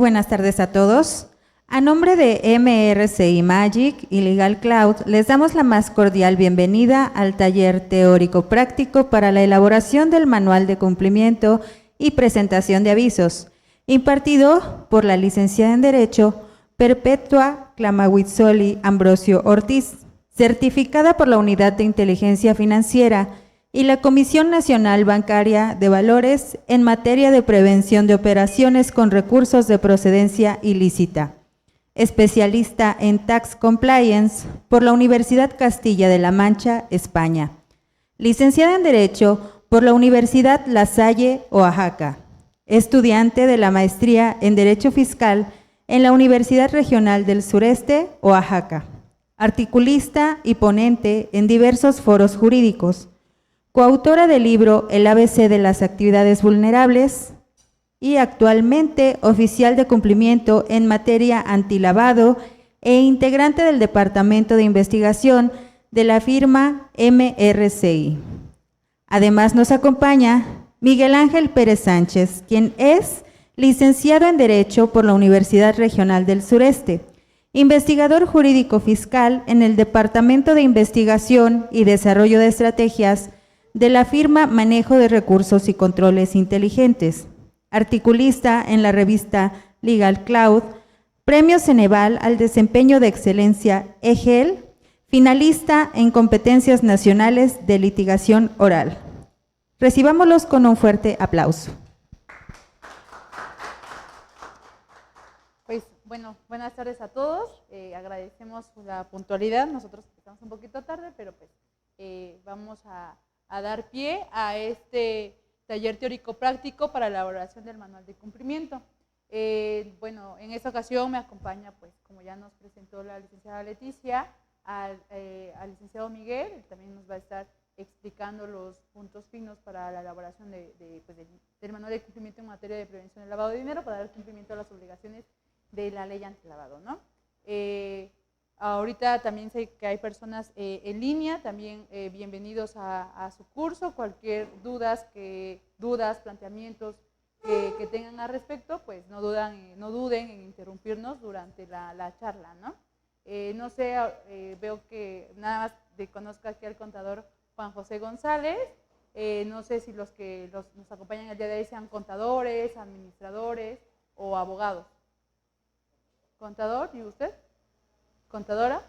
Buenas tardes a todos. A nombre de MRCI Magic y Legal Cloud, les damos la más cordial bienvenida al taller teórico-práctico para la elaboración del manual de cumplimiento y presentación de avisos, impartido por la licenciada en Derecho Perpetua Clamahuitzoli Ambrosio Ortiz, certificada por la Unidad de Inteligencia Financiera y la Comisión Nacional Bancaria de Valores en materia de prevención de operaciones con recursos de procedencia ilícita. Especialista en Tax Compliance por la Universidad Castilla de la Mancha, España. Licenciada en Derecho por la Universidad La Salle, Oaxaca. Estudiante de la Maestría en Derecho Fiscal en la Universidad Regional del Sureste, Oaxaca. Articulista y ponente en diversos foros jurídicos. Coautora del libro El ABC de las actividades vulnerables y actualmente oficial de cumplimiento en materia antilavado e integrante del Departamento de Investigación de la firma MRCI. Además nos acompaña Miguel Ángel Pérez Sánchez, quien es licenciado en Derecho por la Universidad Regional del Sureste, investigador jurídico fiscal en el Departamento de Investigación y Desarrollo de Estrategias de la firma Manejo de Recursos y Controles Inteligentes, articulista en la revista Legal Cloud, Premio Ceneval al Desempeño de Excelencia EGEL, finalista en Competencias Nacionales de Litigación Oral. Recibámoslos con un fuerte aplauso. Pues bueno, buenas tardes a todos, agradecemos la puntualidad, nosotros estamos un poquito tarde, pero pues vamos a dar pie a este taller teórico-práctico para la elaboración del manual de cumplimiento. Bueno, en esta ocasión me acompaña, pues como ya nos presentó la licenciada Leticia, al licenciado Miguel, también nos va a estar explicando los puntos finos para la elaboración del manual de cumplimiento en materia de prevención del lavado de dinero para dar cumplimiento a las obligaciones de la ley antilavado, ¿no? Ahorita también sé que hay personas en línea, también bienvenidos a su curso. Cualquier dudas, planteamientos que tengan al respecto, pues no duden en interrumpirnos durante la charla, ¿no? No sé, veo que nada más conozco aquí al contador Juan José González. No sé si los que nos acompañan el día de hoy sean contadores, administradores o abogados. ¿Contador? ¿Y usted? ¿Contadora?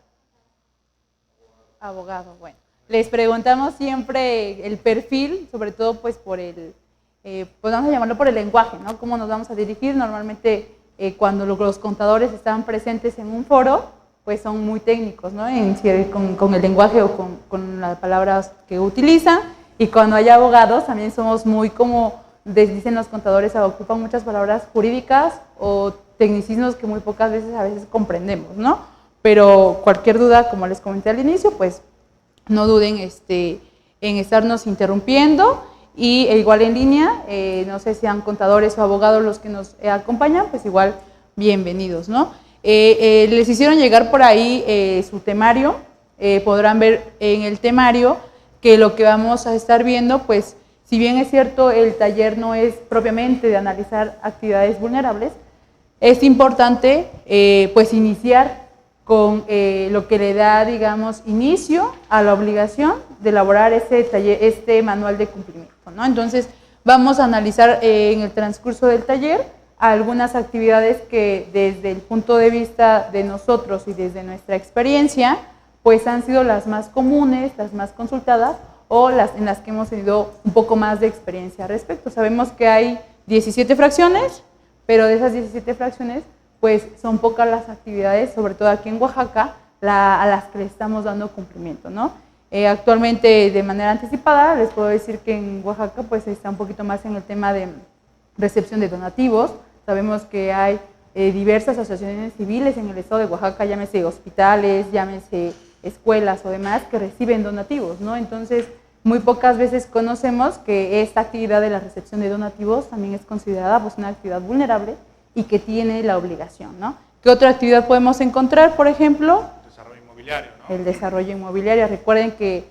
Abogado, bueno. Les preguntamos siempre el perfil, sobre todo pues por pues vamos a llamarlo por el lenguaje, ¿no? ¿Cómo nos vamos a dirigir? Normalmente cuando los contadores están presentes en un foro, pues son muy técnicos, ¿no? Con el lenguaje o con las palabras que utilizan. Y cuando hay abogados también somos muy como, dicen los contadores, ocupan muchas palabras jurídicas o tecnicismos que muy pocas veces a veces comprendemos, ¿no? Pero cualquier duda, como les comenté al inicio, pues no duden en estarnos interrumpiendo. Y igual en línea, no sé si sean contadores o abogados los que nos acompañan, pues igual bienvenidos, ¿no? Les hicieron llegar por ahí su temario. Podrán ver en el temario que lo que vamos a estar viendo, pues si bien es cierto el taller no es propiamente de analizar actividades vulnerables, es importante pues iniciar con lo que le da, digamos, inicio a la obligación de elaborar este manual de cumplimiento, ¿no? Entonces, vamos a analizar en el transcurso del taller algunas actividades que desde el punto de vista de nosotros y desde nuestra experiencia, pues han sido las más comunes, las más consultadas o en las que hemos tenido un poco más de experiencia al respecto. Sabemos que hay 17 fracciones, pero de esas 17 fracciones, pues son pocas las actividades, sobre todo aquí en Oaxaca, a las que le estamos dando cumplimiento, ¿no? Actualmente, de manera anticipada, les puedo decir que en Oaxaca pues está un poquito más en el tema de recepción de donativos. Sabemos que hay diversas asociaciones civiles en el estado de Oaxaca, llámese hospitales, llámese escuelas o demás, que reciben donativos, ¿no? Entonces, muy pocas veces conocemos que esta actividad de la recepción de donativos también es considerada pues una actividad vulnerable y que tiene la obligación, ¿no? ¿Qué otra actividad podemos encontrar, por ejemplo? El desarrollo inmobiliario, ¿no? El desarrollo inmobiliario. Recuerden que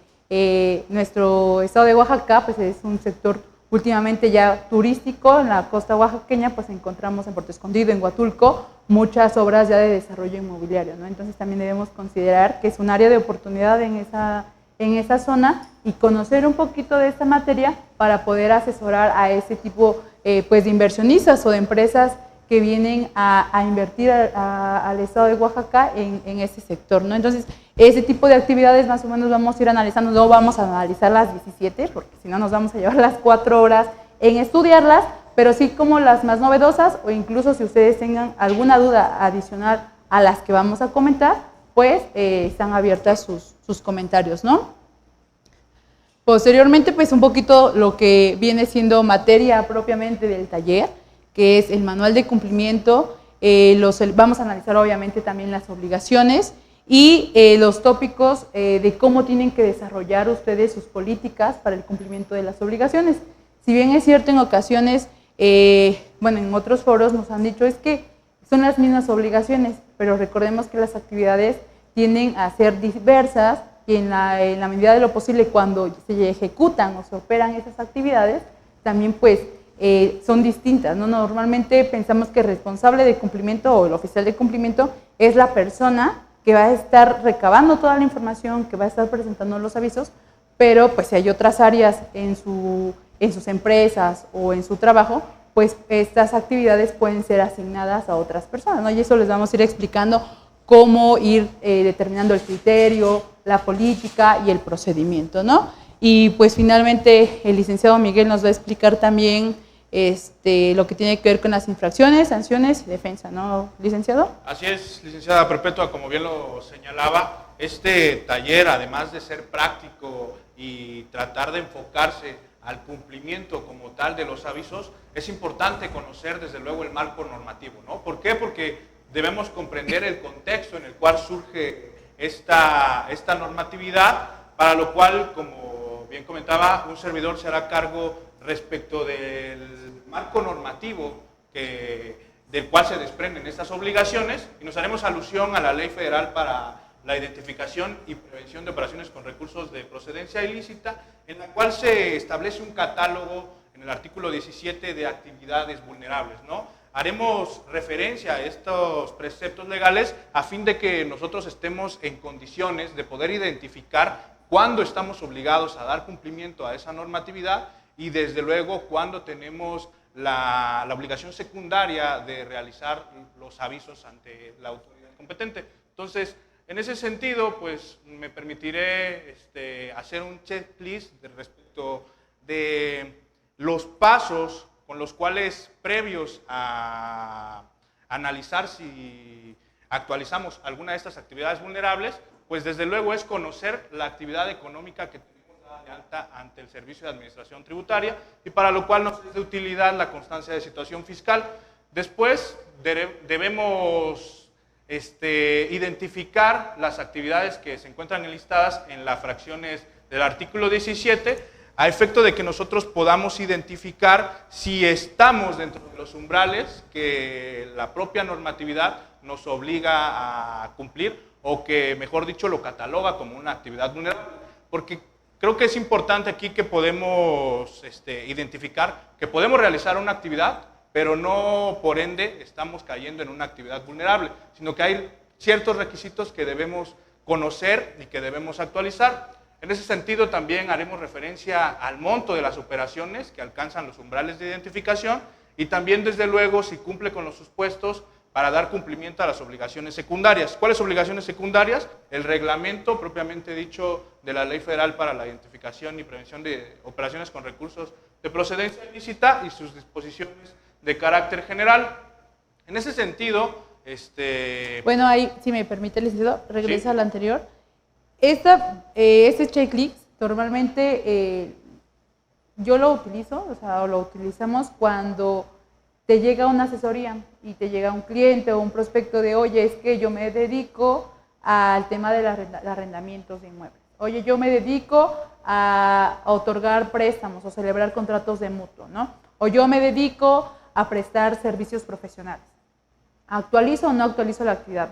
nuestro estado de Oaxaca pues es un sector últimamente ya turístico, en la costa oaxaqueña, pues encontramos en Puerto Escondido, en Huatulco, muchas obras ya de desarrollo inmobiliario, ¿no? Entonces también debemos considerar que es un área de oportunidad en esa zona y conocer un poquito de esta materia para poder asesorar a ese tipo pues de inversionistas o de empresas que vienen a invertir al estado de Oaxaca en ese sector, ¿no? Entonces, ese tipo de actividades más o menos vamos a ir analizando, no vamos a analizar las 17, porque si no nos vamos a llevar las 4 horas en estudiarlas, pero sí como las más novedosas, o incluso si ustedes tengan alguna duda adicional a las que vamos a comentar, pues están abiertas sus comentarios, ¿no? Posteriormente, pues un poquito lo que viene siendo materia propiamente del taller, que es el manual de cumplimiento, vamos a analizar obviamente también las obligaciones y los tópicos de cómo tienen que desarrollar ustedes sus políticas para el cumplimiento de las obligaciones. Si bien es cierto en ocasiones, bueno, en otros foros nos han dicho es que son las mismas obligaciones, pero recordemos que las actividades tienden a ser diversas y en la medida de lo posible cuando se ejecutan o se operan esas actividades, también pues son distintas, ¿no? Normalmente pensamos que el responsable de cumplimiento o el oficial de cumplimiento es la persona que va a estar recabando toda la información, que va a estar presentando los avisos, pero pues si hay otras áreas en sus empresas o en su trabajo, pues estas actividades pueden ser asignadas a otras personas, ¿no? Y eso les vamos a ir explicando cómo ir determinando el criterio, la política y el procedimiento, ¿no? Y pues finalmente el licenciado Miguel nos va a explicar también lo que tiene que ver con las infracciones, sanciones y defensa, ¿no, licenciado? Así es, licenciada Perpetua, como bien lo señalaba, este taller, además de ser práctico y tratar de enfocarse al cumplimiento como tal de los avisos, es importante conocer desde luego el marco normativo, ¿no? ¿Por qué? Porque debemos comprender el contexto en el cual surge esta normatividad, para lo cual, como bien comentaba, un servidor se hará cargo respecto del marco normativo del cual se desprenden estas obligaciones, y nos haremos alusión a la Ley Federal para la Identificación y Prevención de Operaciones con Recursos de Procedencia Ilícita, en la cual se establece un catálogo en el artículo 17 de actividades vulnerables, ¿no? Haremos referencia a estos preceptos legales a fin de que nosotros estemos en condiciones de poder identificar cuándo estamos obligados a dar cumplimiento a esa normatividad y desde luego cuándo tenemos la obligación secundaria de realizar los avisos ante la autoridad competente. Entonces, en ese sentido, pues me permitiré hacer un checklist respecto de los pasos con los cuales, previos a analizar si actualizamos alguna de estas actividades vulnerables, pues desde luego es conocer la actividad económica que tenemos de alta ante el Servicio de Administración Tributaria, y para lo cual nos es de utilidad la constancia de situación fiscal. Después debemos identificar las actividades que se encuentran enlistadas en las fracciones del artículo 17, a efecto de que nosotros podamos identificar si estamos dentro de los umbrales que la propia normatividad nos obliga a cumplir, o que, mejor dicho, lo cataloga como una actividad vulnerable. Porque creo que es importante aquí que podemos identificar que podemos realizar una actividad, pero no por ende estamos cayendo en una actividad vulnerable, sino que hay ciertos requisitos que debemos conocer y que debemos actualizar. En ese sentido también haremos referencia al monto de las operaciones que alcanzan los umbrales de identificación, y también desde luego si cumple con los supuestos para dar cumplimiento a las obligaciones secundarias. ¿Cuáles obligaciones secundarias? El reglamento propiamente dicho de la Ley Federal para la Identificación y Prevención de Operaciones con Recursos de Procedencia Ilícita y sus disposiciones de carácter general. En ese sentido, Bueno, ahí, si me permite, licenciado, regresa ¿sí? al anterior. Este checklist normalmente yo lo utilizo, o sea, lo utilizamos cuando te llega una asesoría y te llega un cliente o un prospecto de, oye, es que yo me dedico al tema de los arrendamientos de inmuebles. Oye, yo me dedico a otorgar préstamos o celebrar contratos de mutuo, ¿no? O yo me dedico a prestar servicios profesionales. ¿Actualizo o no actualizo la actividad?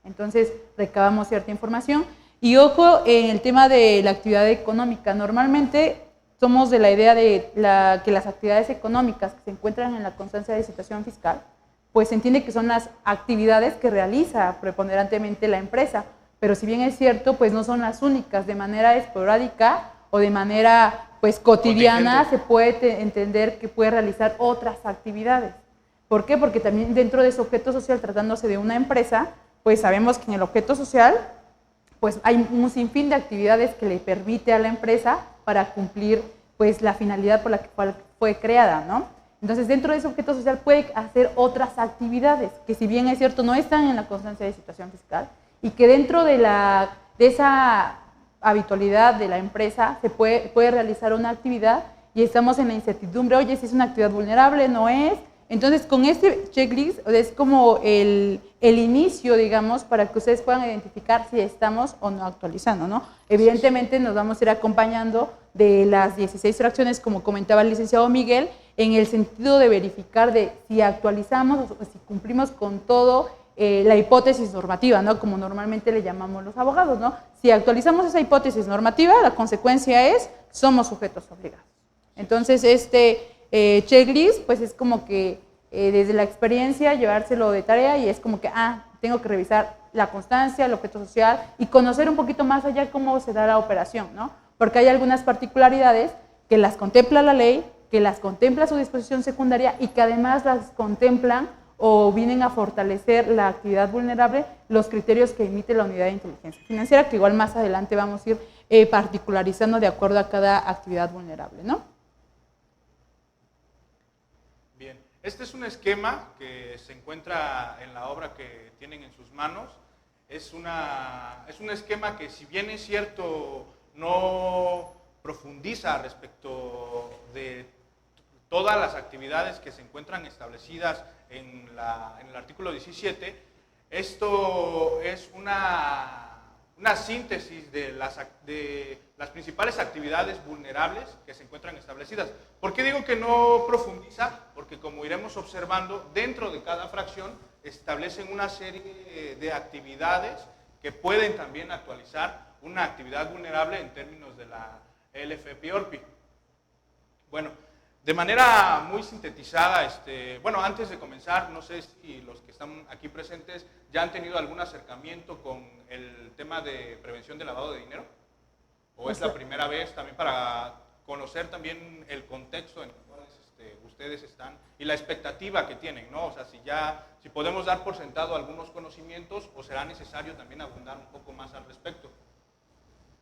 Entonces, recabamos cierta información. Y ojo en el tema de la actividad económica. Normalmente somos de la idea de que las actividades económicas que se encuentran en la constancia de situación fiscal, pues se entiende que son las actividades que realiza preponderantemente la empresa, pero si bien es cierto, pues no son las únicas, de manera esporádica o de manera pues cotidiana se puede entender que puede realizar otras actividades. ¿Por qué? Porque también dentro de su objeto social, tratándose de una empresa, pues sabemos que en el objeto social pues hay un sinfín de actividades que le permite a la empresa para cumplir pues la finalidad por la que fue creada, ¿no? Entonces, dentro de ese objeto social puede hacer otras actividades que, si bien es cierto, no están en la constancia de situación fiscal y que dentro de esa habitualidad de la empresa se puede realizar una actividad y estamos en la incertidumbre, oye, si es una actividad vulnerable, no es. Entonces, con este checklist es como el inicio, digamos, para que ustedes puedan identificar si estamos o no actualizando, ¿no? Evidentemente nos vamos a ir acompañando de las 16 fracciones, como comentaba el licenciado Miguel, en el sentido de verificar de si actualizamos o si cumplimos con todo la hipótesis normativa, ¿no? Como normalmente le llamamos los abogados, ¿no? Si actualizamos esa hipótesis normativa, la consecuencia es somos sujetos obligados. Entonces, checklist, pues es como que desde la experiencia llevárselo de tarea y es como que, tengo que revisar la constancia, el objeto social y conocer un poquito más allá cómo se da la operación, ¿no? Porque hay algunas particularidades que las contempla la ley, que las contempla su disposición secundaria y que además las contemplan o vienen a fortalecer la actividad vulnerable los criterios que emite la Unidad de Inteligencia Financiera, que igual más adelante vamos a ir particularizando de acuerdo a cada actividad vulnerable, ¿no? Bien, este es un esquema que se encuentra en la obra que tienen en sus manos. Es un esquema que, si bien es cierto, no profundiza respecto de todas las actividades que se encuentran establecidas en el artículo 17, esto es una síntesis de las principales actividades vulnerables que se encuentran establecidas. ¿Por qué digo que no profundiza? Porque, como iremos observando, dentro de cada fracción establecen una serie de actividades que pueden también actualizar una actividad vulnerable en términos de la LFP-ORPI. Bueno, de manera muy sintetizada, antes de comenzar, no sé si los que están aquí presentes ya han tenido algún acercamiento con el tema de prevención de lavado de dinero, o es la primera vez, también para conocer también el contexto en el cual ustedes están y la expectativa que tienen, ¿no? O sea, si podemos dar por sentado algunos conocimientos o será necesario también abundar un poco más al respecto.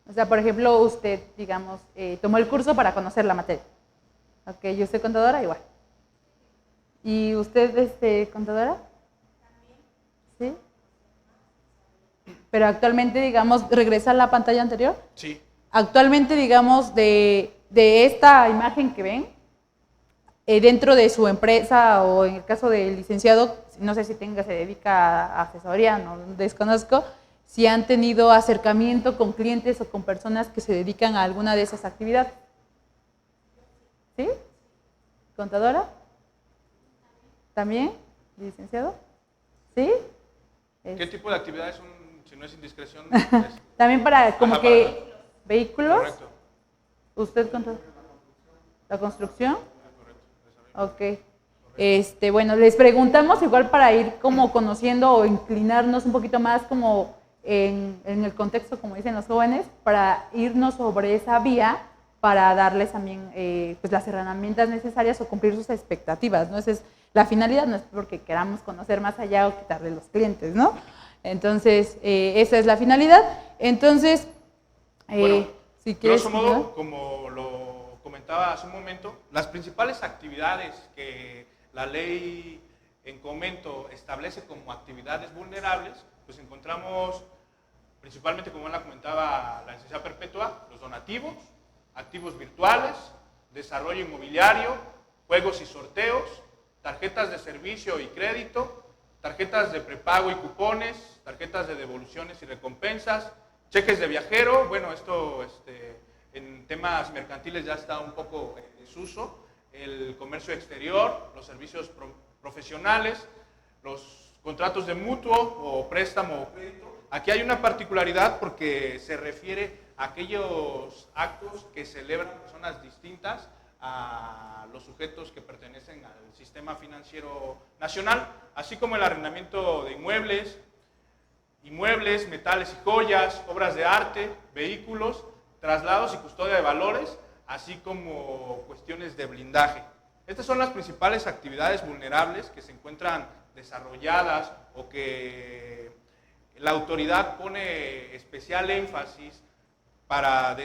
O sea, por ejemplo, usted, digamos, tomó el curso para conocer la materia. Ok, ¿y usted contadora? Igual. ¿Y usted, contadora? También. ¿Sí? Pero actualmente, digamos, ¿regresa a la pantalla anterior? Sí. Actualmente, digamos, de esta imagen que ven, dentro de su empresa o en el caso del licenciado, no sé si se dedica a asesoría, no desconozco, si han tenido acercamiento con clientes o con personas que se dedican a alguna de esas actividades. ¿Sí? ¿Contadora? ¿También? ¿Licenciado? ¿Sí? ¿Qué tipo de actividades son, si no es indiscreción? También para, como que, vehículos. Correcto. ¿Usted, contador? ¿La construcción? Ok. Bueno, les preguntamos igual para ir como conociendo o inclinarnos un poquito más como en el contexto, como dicen los jóvenes, para irnos sobre esa vía para darles también pues las herramientas necesarias o cumplir sus expectativas, ¿no? Esa es la finalidad, no es porque queramos conocer más allá o quitarle los clientes, ¿no? Entonces, esa es la finalidad. Entonces, si quieres... Grosso modo, como lo comentaba hace un momento, las principales actividades que la ley en comento establece como actividades vulnerables, pues encontramos principalmente, como la comentaba la licenciada Perpetua, los donativos, activos virtuales, desarrollo inmobiliario, juegos y sorteos, tarjetas de servicio y crédito, tarjetas de prepago y cupones, tarjetas de devoluciones y recompensas, cheques de viajero. Bueno, esto en temas mercantiles ya está un poco en desuso, el comercio exterior, los servicios profesionales, los contratos de mutuo o préstamo o crédito. Aquí hay una particularidad porque se refiere aquellos actos que celebran personas distintas a los sujetos que pertenecen al sistema financiero nacional, así como el arrendamiento de inmuebles, metales y joyas, obras de arte, vehículos, traslados y custodia de valores, así como cuestiones de blindaje. Estas son las principales actividades vulnerables que se encuentran desarrolladas o que la autoridad pone especial énfasis para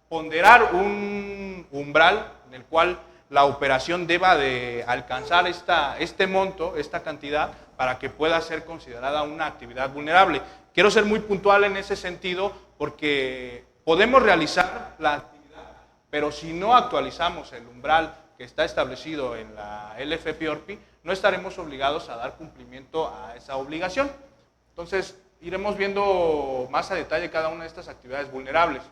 ponderar un umbral en el cual la operación deba de alcanzar este monto, esta cantidad, para que pueda ser considerada una actividad vulnerable. Quiero ser muy puntual en ese sentido porque podemos realizar la actividad, pero si no actualizamos el umbral que está establecido en la LFP-ORPI, no estaremos obligados a dar cumplimiento a esa obligación. Entonces, iremos viendo más a detalle cada una de estas actividades vulnerables.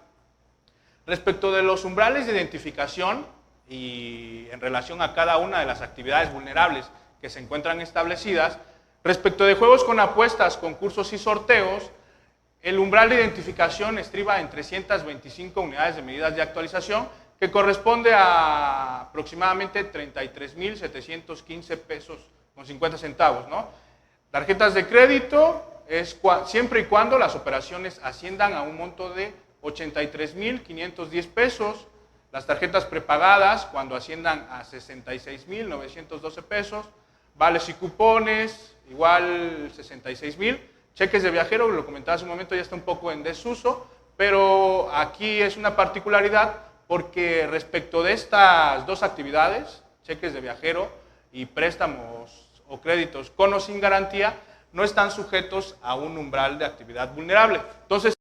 Respecto de los umbrales de identificación y en relación a cada una de las actividades vulnerables que se encuentran establecidas, respecto de juegos con apuestas, concursos y sorteos, el umbral de identificación estriba en 325 unidades de medidas de actualización, que corresponde a aproximadamente 33.715 pesos con 50 centavos, ¿no? Tarjetas de crédito es siempre y cuando las operaciones asciendan a un monto de 83.510 pesos. Las tarjetas prepagadas cuando asciendan a 66.912 pesos. Vales y cupones, igual 66.000. Cheques de viajero, lo comentaba hace un momento, ya está un poco en desuso, pero aquí es una particularidad porque respecto de estas dos actividades, cheques de viajero y préstamos o créditos con o sin garantía, no están sujetos a un umbral de actividad vulnerable. Entonces,